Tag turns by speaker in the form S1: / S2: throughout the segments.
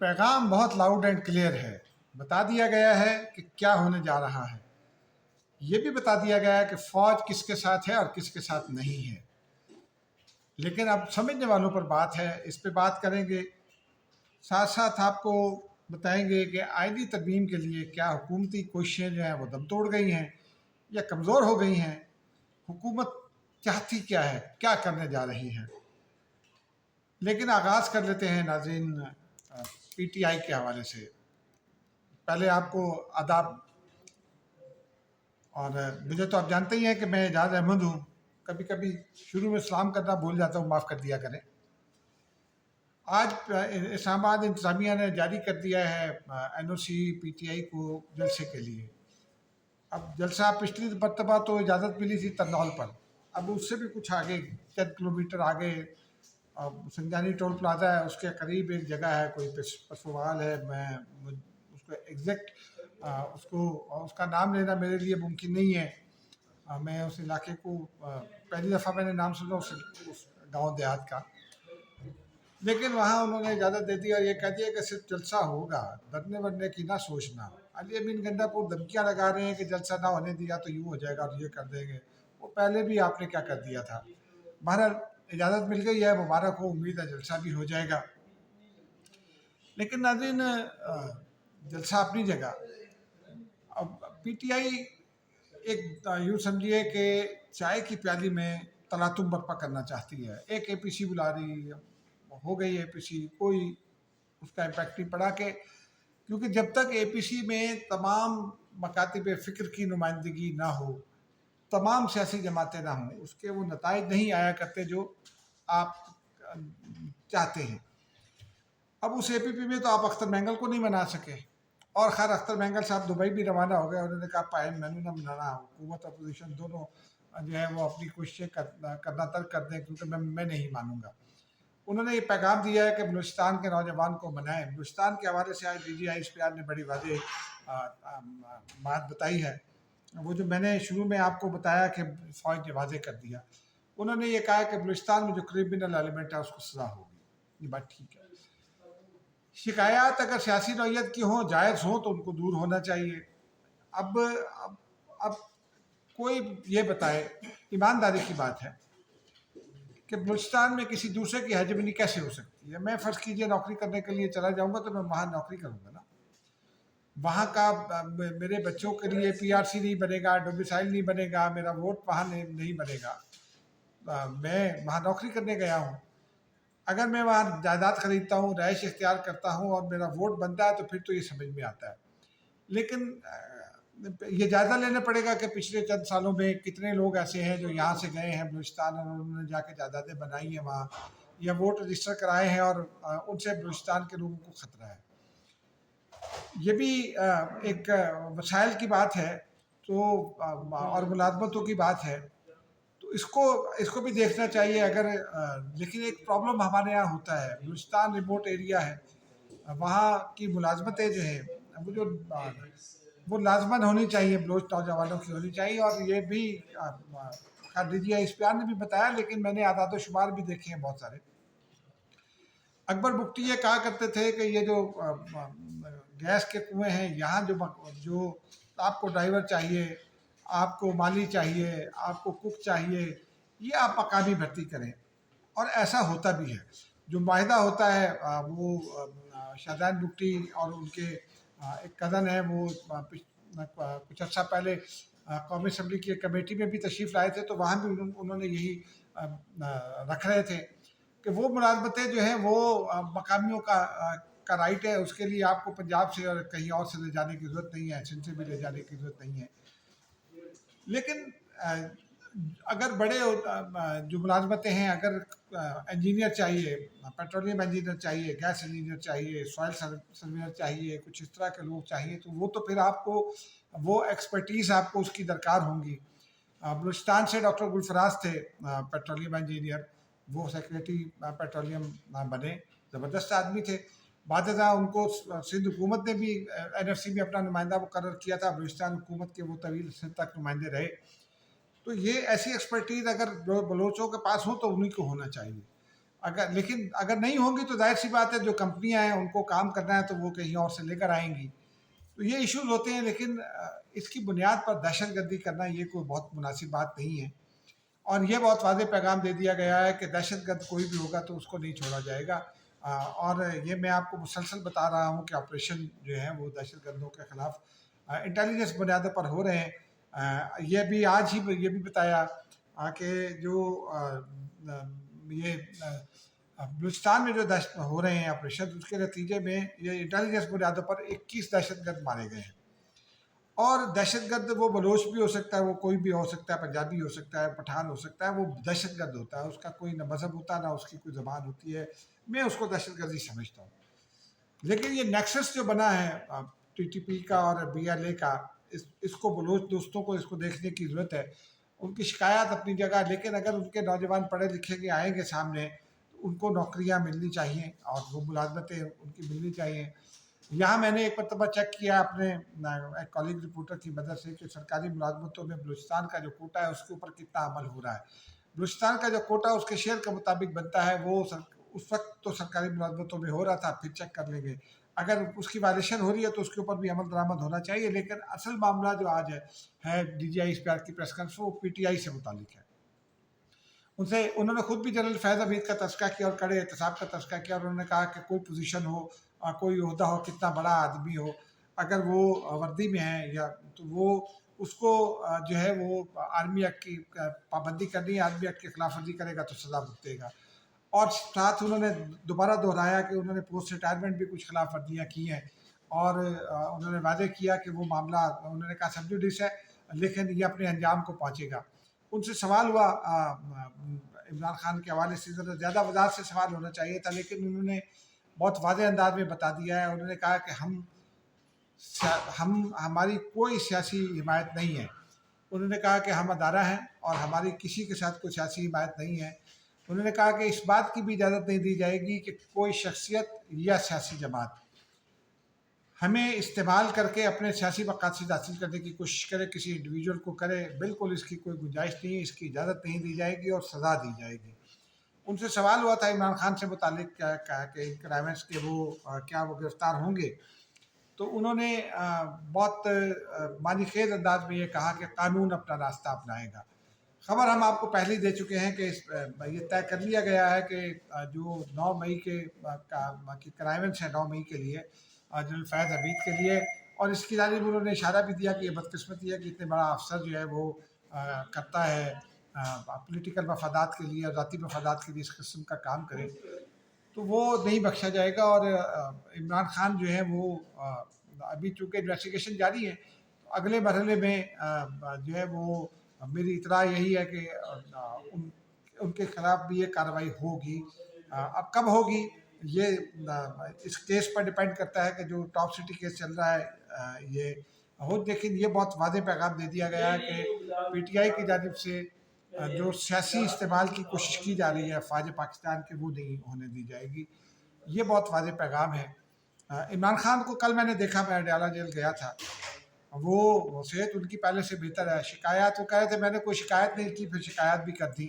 S1: پیغام بہت loud and clear ہے. بتا دیا گیا ہے کہ کیا ہونے جا رہا ہے. یہ بھی بتا دیا گیا ہے کہ فوج کس کے ساتھ ہے اور کس کے ساتھ نہیں ہے. لیکن اب سمجھنے والوں پر بات ہے، اس پہ بات کریں گے. ساتھ ساتھ آپ کو بتائیں گے کہ آئینی ترمیم کے لیے کیا حکومتی کوششیں جو ہیں وہ دم توڑ گئی ہیں یا کمزور ہو گئی ہیں. حکومت چاہتی کیا ہے، کیا کرنے جا رہی ہے. لیکن آغاز کر لیتے ہیں ناظرین پی ٹی آئی کے حوالے سے. پہلے آپ کو آداب، اور مجھے تو آپ جانتے ہی ہیں کہ میں اعجاز احمد ہوں. کبھی کبھی شروع میں سلام کرنا بھول جاتا ہوں، معاف کر دیا کریں. آج اسلام آباد انتظامیہ نے جاری کر دیا ہے N O C P T I کو جلسے کے لیے. اب جلسہ پچھلی مرتبہ تو اجازت ملی تھی ترنول پر، اب اس سے بھی کچھ آگے 10 کلومیٹر آگے سنجانی ٹول پلازا ہے، اس کے قریب ایک جگہ ہے، کوئی پسوال ہے. میں اس کو ایگزیکٹ اس کا نام لینا میرے لیے ممکن نہیں ہے. میں اس علاقے کو پہلی دفعہ میں نے نام سنا اس گاؤں دیہات کا. لیکن وہاں انہوں نے اجازت دے دی اور یہ کہہ دیا کہ صرف جلسہ ہوگا، ڈرنے ورنے کی نہ سوچنا. علی امین گنڈا پور دھمکیاں لگا رہے ہیں کہ جلسہ نہ ہونے دیا تو یوں ہو جائے گا اور یہ کر دیں گے. وہ پہلے بھی آپ نے کیا کر دیا تھا. بہرحال اجازت مل گئی ہے، مبارک ہو، امید ہے جلسہ بھی ہو جائے گا. لیکن ناظرین جلسہ اپنی جگہ. اب پی ٹی آئی ایک یوں سمجھیے کہ چائے کی پیالی میں تلاطم برپا کرنا چاہتی ہے. ایک اے پی سی بلا رہی ہو گئی اے پی سی، کوئی اس کا امپیکٹ نہیں پڑا، کیونکہ جب تک اے پی سی میں تمام مکاتب فکر کی نمائندگی نہ ہو، تمام سیاسی جماعتیں نہ ہوں، اس کے وہ نتائج نہیں آیا کرتے جو آپ چاہتے ہیں. اب اس اے پی پی میں تو آپ اختر مینگل کو نہیں منا سکے، اور خیر اختر مینگل صاحب دبئی بھی روانہ ہو گئے. انہوں نے کہا پائن مینو نہ منانا، حکومت اپوزیشن دونوں جو ہے وہ اپنی کوششیں کرنا ترک کر دیں، کیونکہ میں نہیں مانوں گا. انہوں نے یہ پیغام دیا ہے کہ بلوچستان کے نوجوان کو منائیں. بلوچستان کے حوالے سے آج D G I S P R نے بڑی واضح بات بتائی ہے. وہ جو میں نے شروع میں آپ کو بتایا کہ فوج نے واضح کر دیا، انہوں نے یہ کہا کہ بلوچستان میں جو کریمنل ایلیمنٹ ہے اس کو سزا ہوگی. یہ بات ٹھیک ہے. شکایات اگر سیاسی نوعیت کی ہوں، جائز ہوں، تو ان کو دور ہونا چاہیے. اب کوئی یہ بتائے، ایمانداری کی بات ہے کہ بلوچستان میں کسی دوسرے کی ہیجمنی کیسے ہو سکتی ہے. میں فرض کیجئے نوکری کرنے کے لیے چلا جاؤں گا تو میں وہاں نوکری کروں گا نا. وہاں کا میرے بچوں کے لیے پی آر سی نہیں بنے گا، ڈومیسائل نہیں بنے گا، میرا ووٹ وہاں نہیں بنے گا. میں وہاں نوکری کرنے گیا ہوں. اگر میں وہاں جائیداد خریدتا ہوں، رہائش اختیار کرتا ہوں اور میرا ووٹ بنتا ہے تو پھر تو یہ سمجھ میں آتا ہے. لیکن یہ جائزہ لینا پڑے گا کہ پچھلے چند سالوں میں کتنے لوگ ایسے ہیں جو یہاں سے گئے ہیں بلوچستان اور انہوں نے جا کے جائیدادیں بنائی ہیں وہاں، یا ووٹ رجسٹر کرائے ہیں اور ان سے بلوچستان کے لوگوں کو خطرہ ہے. یہ بھی ایک وسائل کی بات ہے تو اور ملازمتوں کی بات ہے، تو اس کو بھی دیکھنا چاہیے. اگر لیکن ایک پرابلم ہمارے یہاں ہوتا ہے، بلوچستان ریموٹ ایریا ہے، وہاں کی ملازمتیں جو ہیں وہ لازماً ہونی چاہیے، بلوچ نوجوانوں کی ہونی چاہیے. اور یہ بھی D G I S P R نے بھی بتایا، لیکن میں نے اعداد و شمار بھی دیکھے ہیں بہت سارے. اکبر بگٹی یہ کہا کرتے تھے کہ یہ جو گیس کے کنویں ہیں یہاں جو آپ کو ڈرائیور چاہیے، آپ کو مالی چاہیے، آپ کو کک چاہیے، یہ آپ مقامی بھرتی کریں. اور ایسا ہوتا بھی ہے. جو معاہدہ ہوتا ہے وہ شاہجہان بگٹی اور ان کے ایک کزن ہیں، وہ کچھ عرصہ پہلے قومی اسمبلی کی ایک کمیٹی میں بھی تشریف لائے تھے، تو وہاں بھی انہوں نے یہی رکھ رہے تھے کہ وہ ملازمتیں جو ہیں وہ مقامیوں کا رائٹ ہے. اس کے لیے آپ کو پنجاب سے اور کہیں اور سے لے جانے کی ضرورت نہیں ہے، سندھ سے بھی لے جانے کی ضرورت نہیں ہے. لیکن اگر بڑے جو ملازمتیں ہیں، اگر انجینئر چاہیے، پیٹرولیم انجینئر چاہیے، گیس انجینئر چاہیے، سوائل سرویئر چاہیے، کچھ اس طرح کے لوگ چاہیے، تو وہ تو پھر آپ کو وہ ایکسپرٹیز آپ کو اس کی درکار ہوں گی. بلوچستان سے ڈاکٹر گلفراز تھے پیٹرولیم انجینئر، وہ سیکریٹری پیٹرولیم بنے، زبردست آدمی تھے. بعد ازاں ان کو سندھ حکومت نے بھی این ایف سی میں اپنا نمائندہ مقرر کیا تھا. بلوچستان حکومت کے وہ طویل سندھ تک نمائندے رہے. تو یہ ایسی ایکسپرٹیز اگر بلوچوں کے پاس ہو تو انہیں کو ہونا چاہیے. لیکن اگر نہیں ہوں گی تو ظاہر سی بات ہے جو کمپنیاں ہیں ان کو کام کرنا ہے تو وہ کہیں اور سے لے کر آئیں گی. تو یہ ایشوز ہوتے ہیں، لیکن اس کی بنیاد پر دہشت گردی کرنا یہ کوئی بہت مناسب بات نہیں ہے. اور یہ بہت واضح پیغام دے دیا گیا ہے کہ دہشت گرد کوئی بھی ہوگا تو اس کو نہیں چھوڑا جائے گا. اور یہ میں آپ کو مسلسل بتا رہا ہوں کہ آپریشن جو ہیں وہ دہشت گردوں کے خلاف انٹیلیجنس بنیادوں پر ہو رہے ہیں. یہ بھی آج ہی یہ بھی بتایا کہ جو یہ بلوچستان میں جو دہشت ہو رہے ہیں آپریشن، اس کے نتیجے میں یہ انٹیلیجنس بنیادوں پر 21 دہشت گرد مارے گئے ہیں. اور دہشت گرد وہ بلوچ بھی ہو سکتا ہے، وہ کوئی بھی ہو سکتا ہے، پنجابی ہو سکتا ہے، پٹھان ہو سکتا ہے، وہ دہشت گرد ہوتا ہے. اس کا کوئی نہ مذہب ہوتا ہے نہ اس کی کوئی زبان ہوتی ہے. میں اس کو دہشت گردی سمجھتا ہوں. لیکن یہ نیکسس جو بنا ہے ٹی ٹی پی کا اور بی ایل اے کا، اس کو بلوچ دوستوں کو اس کو دیکھنے کی ضرورت ہے. ان کی شکایات اپنی جگہ، لیکن اگر ان کے نوجوان پڑھے لکھے کے آئیں گے سامنے تو ان کو نوکریاں ملنی چاہیے اور وہ ملازمتیں ان کی ملنی چاہیے. یہاں میں نے ایک مرتبہ چیک کیا اپنے ایک کالگ رپورٹر کی مدد سے کہ سرکاری ملازمتوں میں بلوچستان کا جو کوٹا ہے اس کے اوپر کتنا عمل ہو رہا ہے. بلوچستان کا جو کوٹا اس کے شیئر کے مطابق بنتا ہے وہ اس وقت تو سرکاری ملازمتوں میں ہو رہا تھا، پھر چیک کر لیں گے. اگر اس کی وائلیشن ہو رہی ہے تو اس کے اوپر بھی عمل درآمد ہونا چاہیے. لیکن اصل معاملہ جو آج ہے ڈی جی آئی اس پہ کی پریس کانفرنس، وہ پی ٹی آئی سے متعلق ہے. انہوں نے خود بھی جنرل فیض حمید کا تذکرہ کیا اور کڑے احتساب کا تذکرہ کیا، اور انہوں نے کہا کہ کوئی پوزیشن ہو، کوئی عہدہ ہو، کتنا بڑا آدمی ہو، اگر وہ وردی میں ہے یا تو وہ اس کو جو ہے وہ آرمی ایکٹ کی پابندی کرنی ہے. آرمی ایکٹ کی خلاف ورزی کرے گا تو سزا بھگتے گا. اور ساتھ انہوں نے دوبارہ دہرایا کہ انہوں نے پوسٹ ریٹائرمنٹ بھی کچھ خلاف ورزیاں کی ہیں، اور انہوں نے واضح کیا کہ وہ معاملہ انہوں نے کہا سب جوڈیس ہے لیکن یہ اپنے انجام کو پہنچے گا. ان سے سوال ہوا عمران خان کے حوالے سے، زیادہ وضاحت سے سوال ہونا چاہیے تھا، لیکن انہوں نے بہت واضح انداز میں بتا دیا ہے. انہوں نے کہا کہ ہماری کوئی سیاسی حمایت نہیں ہے. انہوں نے کہا کہ ہم ادارہ ہیں اور ہماری کسی کے ساتھ کوئی سیاسی حمایت نہیں ہے. انہوں نے کہا کہ اس بات کی بھی اجازت نہیں دی جائے گی کہ کوئی شخصیت یا سیاسی جماعت ہمیں استعمال کر کے اپنے سیاسی مقاصد حاصل کرنے کی کوشش کرے، کسی انڈیویجول کو کرے. بالکل اس کی کوئی گنجائش نہیں ہے، اس کی اجازت نہیں دی جائے گی اور سزا دی جائے گی. ان سے سوال ہوا تھا عمران خان سے متعلق کہا کہ کرائمز کے وہ کیا وہ گرفتار ہوں گے، تو انہوں نے بہت معنی خیز انداز میں یہ کہا کہ قانون اپنا راستہ اپنائے گا. خبر ہم آپ کو پہلے دے چکے ہیں کہ یہ طے کر لیا گیا ہے کہ جو 9 مئی کے کرائمز ہیں 9 مئی کے لیے جنرل فیض حمید کے لیے، اور اس کی جانب انہوں نے اشارہ بھی دیا کہ یہ بدقسمتی ہے کہ اتنے بڑا افسر جو ہے وہ کرتا ہے پولیٹیکل مفادات کے لیے اور ذاتی مفادات کے لیے اس قسم کا کام کرے، تو وہ نہیں بخشا جائے گا. اور عمران خان جو ہے وہ ابھی چونکہ انویسٹیگیشن جاری ہے، اگلے مرحلے میں جو ہے وہ میری اطلاع یہی ہے کہ ان کے خلاف بھی یہ کارروائی ہوگی. اب کب ہوگی یہ اس کیس پر ڈیپینڈ کرتا ہے کہ جو ٹاپ سٹی کیس چل رہا ہے یہ ہو. لیکن یہ بہت واضح پیغام دے دیا گیا ہے کہ پی ٹی آئی کی جانب سے جو سیاسی استعمال کی کوشش کی جا رہی ہے افواج پاکستان کے، وہ نہیں ہونے دی جائے گی. یہ بہت واضح پیغام ہے. عمران خان کو کل میں نے دیکھا، میں اڈیالہ جیل گیا تھا، وہ صحت ان کی پہلے سے بہتر ہے. شکایات وہ کہہ رہے تھے میں نے کوئی شکایت نہیں کی، پھر شکایت بھی کر دی.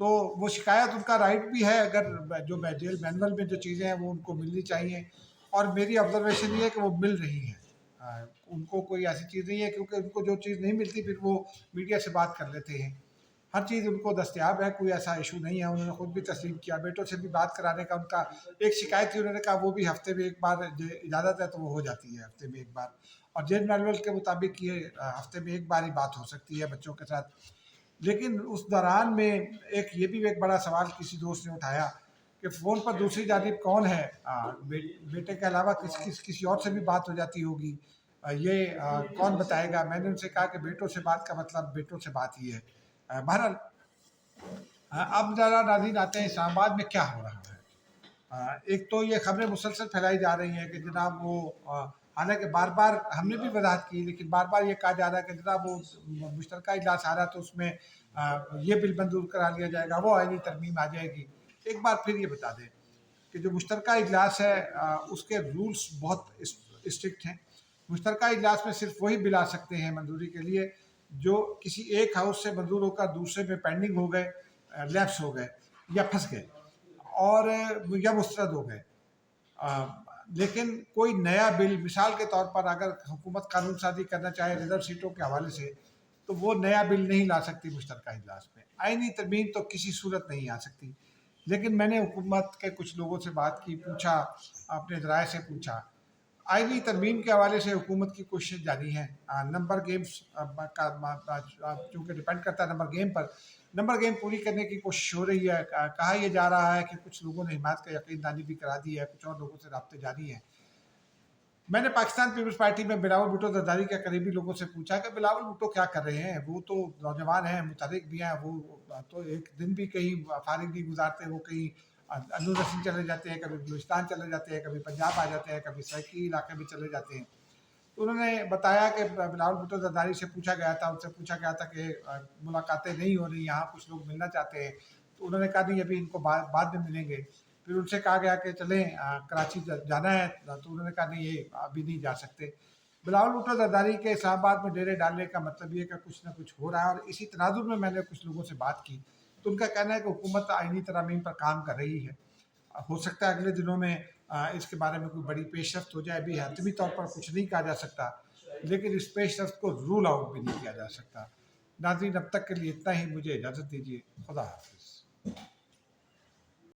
S1: تو وہ شکایت ان کا رائٹ بھی ہے، اگر جو جیل مینول میں جو چیزیں ہیں وہ ان کو ملنی چاہیے. اور میری آبزرویشن یہ ہے کہ وہ مل رہی ہیں. ان کو کوئی ایسی چیز نہیں ہے، کیونکہ ان کو جو چیز نہیں ملتی پھر وہ میڈیا سے بات کر لیتے ہیں. ہر چیز ان کو دستیاب ہے، کوئی ایسا ایشو نہیں ہے. انہوں نے خود بھی تسلیم کیا. بیٹوں سے بھی بات کرانے کا ان کا ایک شکایت تھی، انہوں نے کہا وہ بھی ہفتے میں ایک بار اجازت ہے تو وہ ہو جاتی ہے ہفتے میں ایک بار. اور جیل مینول کے مطابق یہ ہفتے میں ایک بار ہی بات ہو سکتی ہے بچوں کے ساتھ. لیکن اس دوران میں یہ بھی ایک بڑا سوال کسی دوست نے اٹھایا کہ فون پر دوسری جانب کون ہے، بیٹے کے علاوہ کسی اور سے بھی بات ہو جاتی ہوگی، یہ کون بتائے گا. میں نے ان سے کہا کہ بیٹوں سے بات کا مطلب بیٹوں سے بات ہی ہے. بہرحال اب ذرا ناظرین آتے ہیں اسلام آباد میں کیا ہو رہا ہے. ایک تو یہ خبریں مسلسل پھیلائی جا رہی ہیں کہ جناب وہ حالانکہ بار بار ہم نے بھی وضاحت کی، لیکن بار بار یہ کہا جا رہا ہے کہ جناب وہ مشترکہ اجلاس آ رہا ہے تو اس میں یہ بل منظور کرا لیا جائے گا، وہ آئینی ترمیم آ جائے گی. ایک بار پھر یہ بتا دیں کہ جو مشترکہ اجلاس ہے اس کے رولز بہت اسٹرکٹ ہیں. مشترکہ اجلاس میں صرف وہی بل آ سکتے ہیں منظوری کے لیے جو کسی ایک ہاؤس سے منظور ہو کر دوسرے میں پینڈنگ ہو گئے، لیپس ہو گئے یا پھنس گئے. اور یا مسترد ہو گئے. لیکن کوئی نیا بل مثال کے طور پر اگر حکومت قانون سازی کرنا چاہے ریزرو سیٹوں کے حوالے سے تو وہ نیا بل نہیں لا سکتی مشترکہ اجلاس میں. آئینی ترمیم تو کسی صورت نہیں آ سکتی. لیکن میں نے حکومت کے کچھ لوگوں سے بات کی، پوچھا، اپنے ذرائع سے پوچھا. آئینی ترمیم کے حوالے سے حکومت کی کوشش جاری ہیں. نمبر گیمز کا چونکہ ڈپینڈ کرتا ہے نمبر گیم پر، نمبر گیم پوری کرنے کی کوشش ہو رہی ہے. کہا یہ جا رہا ہے کہ کچھ لوگوں نے حمایت کا یقین دہانی بھی کرا دی ہے، کچھ اور لوگوں سے رابطے جاری ہیں. میں نے پاکستان پیپلز پارٹی میں بلاول بھٹو زرداری کے قریبی لوگوں سے پوچھا کہ بلاول بھٹو کیا کر رہے ہیں. وہ تو نوجوان ہیں، متحرک بھی ہیں، وہ تو ایک دن بھی کہیں فارغ نہیں گزارتے. وہ کہیں اندور رسیم چلے جاتے ہیں، کبھی بلوچستان چلے جاتے ہیں، کبھی پنجاب آ جاتے ہیں، کبھی سرکی علاقے میں چلے جاتے ہیں. تو انہوں نے بتایا کہ بلاول بھٹو زرداری سے پوچھا گیا تھا، ان سے پوچھا گیا تھا کہ ملاقاتیں نہیں ہو رہی، یہاں کچھ لوگ ملنا چاہتے ہیں. تو انہوں نے کہا نہیں، ابھی ان کو بعد میں ملیں گے. پھر ان سے کہا گیا کہ چلیں کراچی جانا ہے، تو انہوں نے کہا نہیں، یہ ابھی نہیں جا سکتے. بلاول بھٹو زرداری کے اسلام آباد میں ڈیرے ڈالنے کا مطلب یہ کہ کچھ نہ کچھ ہو رہا ہے. اور اسی تناظر میں نے کچھ لوگوں سے بات کی تو ان کا کہنا ہے کہ حکومت آئینی ترامیم پر کام کر رہی ہے. ہو سکتا ہے اگلے دنوں میں اس کے بارے میں کوئی بڑی پیش رفت ہو جائے. ابھی حتمی طور پر کچھ نہیں کہا جا سکتا، لیکن اس پیش رفت کو رول آؤٹ بھی نہیں کیا جا سکتا. ناظرین، اب تک کے لیے اتنا ہی. مجھے اجازت دیجیے. خدا حافظ.